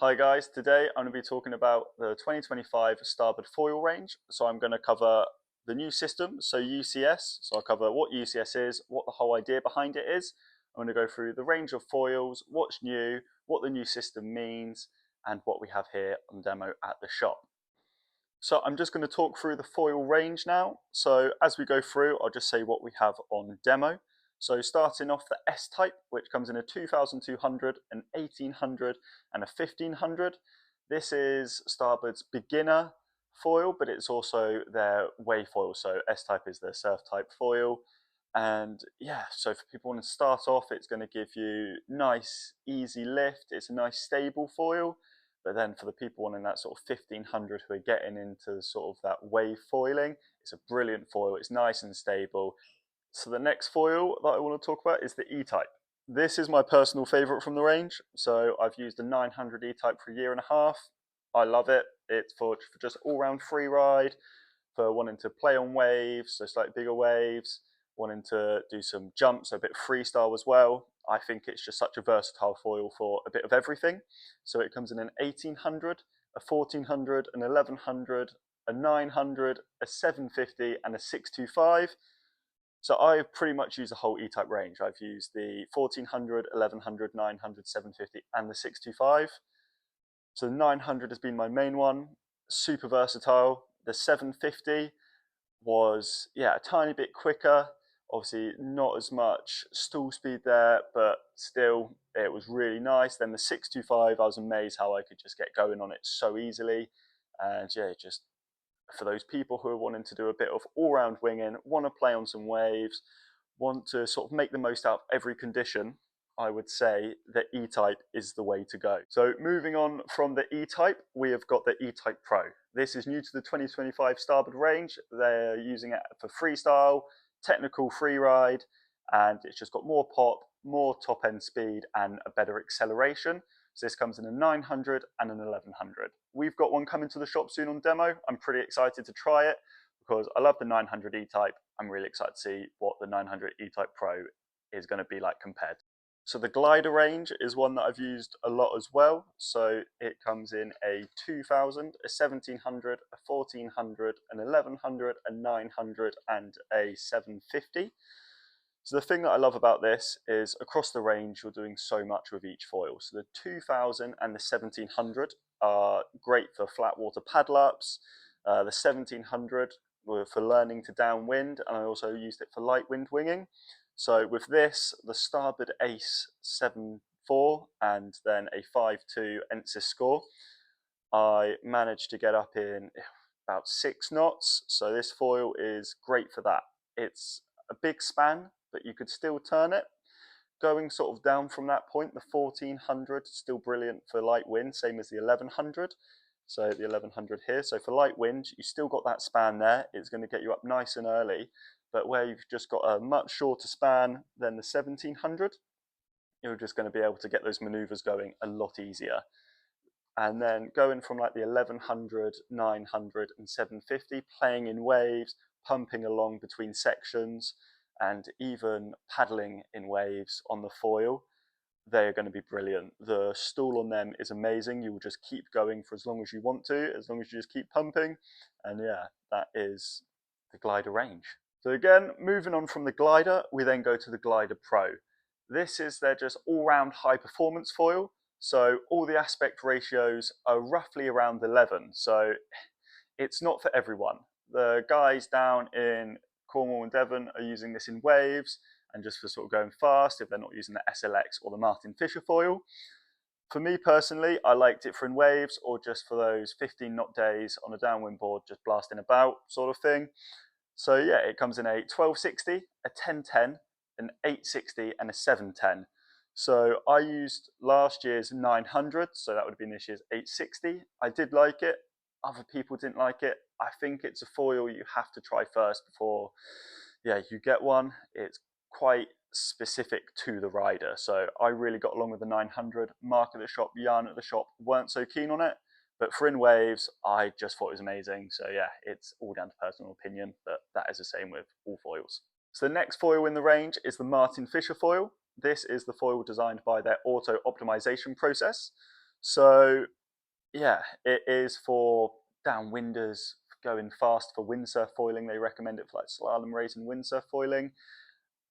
Hi guys, today I'm going to be talking about the 2025 Starboard Foil range. So I'm going to cover the new system, so UCS. So I'll cover what UCS is, what the whole idea behind it is. I'm going to go through the range of foils, what's new, what the new system means, and what we have here on demo at the shop. So I'm just going to talk through the foil range now. So as we go through, I'll just say what we have on demo. So starting off the S-Type, which comes in a 2200, an 1800 and a 1500. This is Starboard's beginner foil, but it's also their wave foil. So S-Type is their surf type foil. And yeah, so for people wanting to start off, it's going to give you nice, easy lift. It's a nice stable foil. But then for the people wanting that sort of 1500 who are getting into sort of that wave foiling, it's a brilliant foil. It's nice and stable. So the next foil that I want to talk about is the E-Type. This is my personal favorite from the range. So I've used a 900 E-Type for a year and a half. I love it. It's for just all-round free ride, for wanting to play on waves, so slightly bigger waves, wanting to do some jumps, so a bit of freestyle as well. I think it's just such a versatile foil for a bit of everything. So it comes in an 1800, a 1400, an 1100, a 900, a 750 and a 625. So I've pretty much used the whole E-Type range. I've used the 1400, 1100, 900, 750 and the 625. So the 900 has been my main one, super versatile. The 750 was, yeah, a tiny bit quicker. Obviously not as much stall speed there, but still it was really nice. Then the 625, I was amazed how I could just get going on it so easily. And yeah, just for those people who are wanting to do a bit of all-round winging, want to play on some waves, want to sort of make the most out of every condition, I would say the E-Type is the way to go. So moving on from the E-Type, we have got the E-Type Pro. This is new to the 2025 Starboard range. They're using it for freestyle, technical free ride, and it's just got more pop, more top end speed, and a better acceleration. So this comes in a 900 and an 1100. We've got one coming to the shop soon on demo. I'm pretty excited to try it because I love the 900 E-Type. I'm really excited to see what the 900 E-Type Pro is going to be like compared. So the glider range is one that I've used a lot as well. So it comes in a 2000, a 1700, a 1400, an 1100, a 900 and a 750. So the thing that I love about this is across the range you're doing so much with each foil. So the 2000 and the 1700 are great for flat water paddle ups. The 1700 were for learning to downwind, and I also used it for light wind winging. So with this, the Starboard Ace 7.4 and then a 5.2 ENSYS score, I managed to get up in about 6 knots. So this foil is great for that. It's a big span, but you could still turn it. Going sort of down from that point, the 1400 still brilliant for light wind, same as the 1100. So the 1100 here. So for light wind, you still got that span there. It's going to get you up nice and early. But where you've just got a much shorter span than the 1700, you're just going to be able to get those maneuvers going a lot easier. And then going from like the 1100, 900 and 750, playing in waves, pumping along between sections, and even paddling in waves on the foil, they are going to be brilliant. The stall on them is amazing. You will just keep going for as long as you want to, as long as you just keep pumping. And yeah, that is the glider range. So again, moving on from the glider, we then go to the Glider Pro. This is their just all-round high performance foil. So all the aspect ratios are roughly around 11. So it's not for everyone. The guys down in Cornwall and Devon are using this in waves and just for sort of going fast if they're not using the SLX or the Martin Fisher foil. For me personally, I liked it for in waves or just for those 15 knot days on a downwind board, just blasting about sort of thing. So yeah, it comes in a 1260, a 1010, an 860 and a 710. So I used last year's 900, so that would have been this year's 860. I did like it. Other people didn't like it. I think it's a foil you have to try first before, yeah, you get one. It's quite specific to the rider. So I really got along with the 900. Mark at the shop, Jan at the shop weren't so keen on it. But for in waves, I just thought it was amazing. So yeah, it's all down to personal opinion, but that is the same with all foils. So the next foil in the range is the Martin Fisher foil. This is the foil designed by their auto optimization process. So yeah, it is for downwinders going fast for windsurf foiling. They recommend it for like slalom race and windsurf foiling.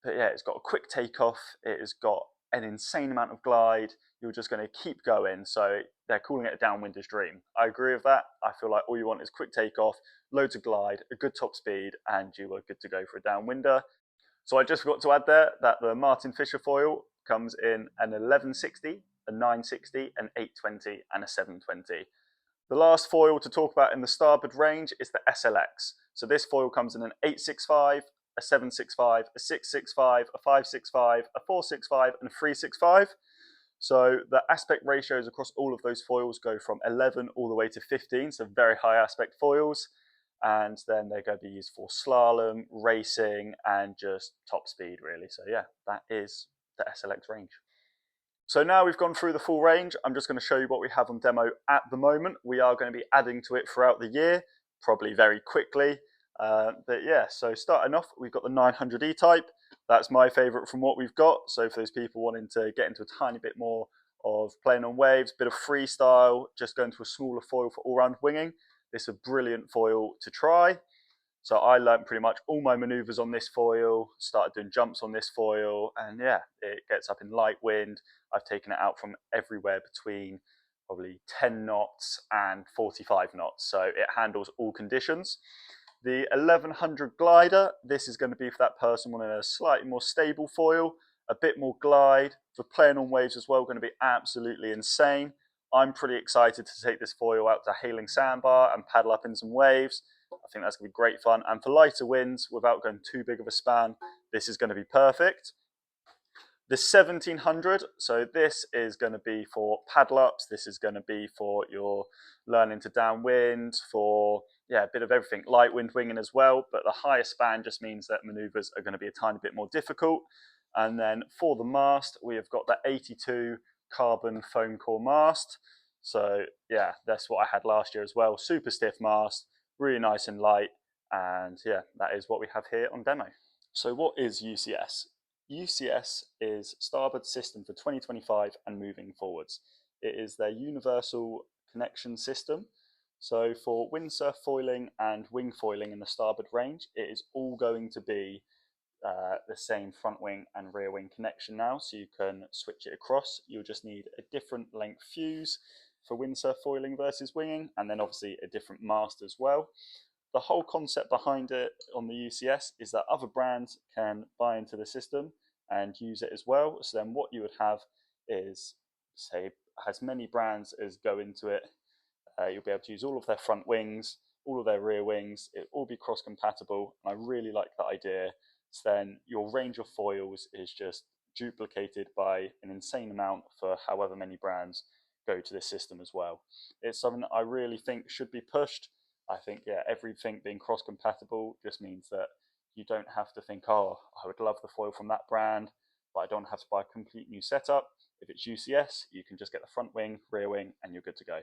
But yeah, it's got a quick takeoff. It has got an insane amount of glide. You're just going to keep going. So they're calling it a downwinder's dream. I agree with that. I feel like all you want is quick takeoff, loads of glide, a good top speed, and you are good to go for a downwinder. So I just forgot to add there that the Martin Fisher foil comes in an 1160, a 960, an 820, and a 720. The last foil to talk about in the starboard range is the SLX. So this foil comes in an 865, a 765, a 665, a 565, a 465, and a 365. So the aspect ratios across all of those foils go from 11 all the way to 15, so very high aspect foils. And then they're going to be used for slalom, racing, and just top speed, really. So yeah, that is the SLX range. So now we've gone through the full range, I'm just going to show you what we have on demo at the moment. We are going to be adding to it throughout the year, probably very quickly. But yeah, so starting off, we've got the 900 E-type. That's my favourite from what we've got. So for those people wanting to get into a tiny bit more of playing on waves, bit of freestyle, just going to a smaller foil for all-round winging, this is a brilliant foil to try. So I learned pretty much all my maneuvers on this foil, started doing jumps on this foil, and yeah, it gets up in light wind. I've taken it out from everywhere between probably 10 knots and 45 knots, so it handles all conditions. The 1100 glider, this is going to be for that person wanting a slightly more stable foil, a bit more glide, for playing on waves as well, going to be absolutely insane. I'm pretty excited to take this foil out to Hailing Sandbar and paddle up in some waves. I think that's going to be great fun. And for lighter winds, without going too big of a span, this is going to be perfect. The 1700, so this is going to be for paddle ups. This is going to be for your learning to downwind, for yeah, a bit of everything, light wind winging as well. But the higher span just means that maneuvers are going to be a tiny bit more difficult. And then for the mast, we have got the 82 carbon foam core mast. So yeah, that's what I had last year as well. Super stiff mast, really nice and light. And yeah, that is what we have here on demo. So what is UCS? UCS is Starboard System for 2025 and moving forwards. It is their universal connection system. So for windsurf foiling and wing foiling in the starboard range, it is all going to be the same front wing and rear wing connection now, so you can switch it across. You'll just need a different length fuse for windsurf foiling versus winging, and then obviously a different mast as well. The whole concept behind it on the UCS is that other brands can buy into the system and use it as well. So then what you would have is, say, as many brands as go into it, you'll be able to use all of their front wings, all of their rear wings, it will all be cross compatible. And I really like that idea. So then your range of foils is just duplicated by an insane amount for however many brands go to this system as well. It's something that I really think should be pushed. I think, yeah, everything being cross compatible just means that you don't have to think, oh, I would love the foil from that brand, but I don't have to buy a complete new setup. If it's UCS, you can just get the front wing, rear wing, and you're good to go.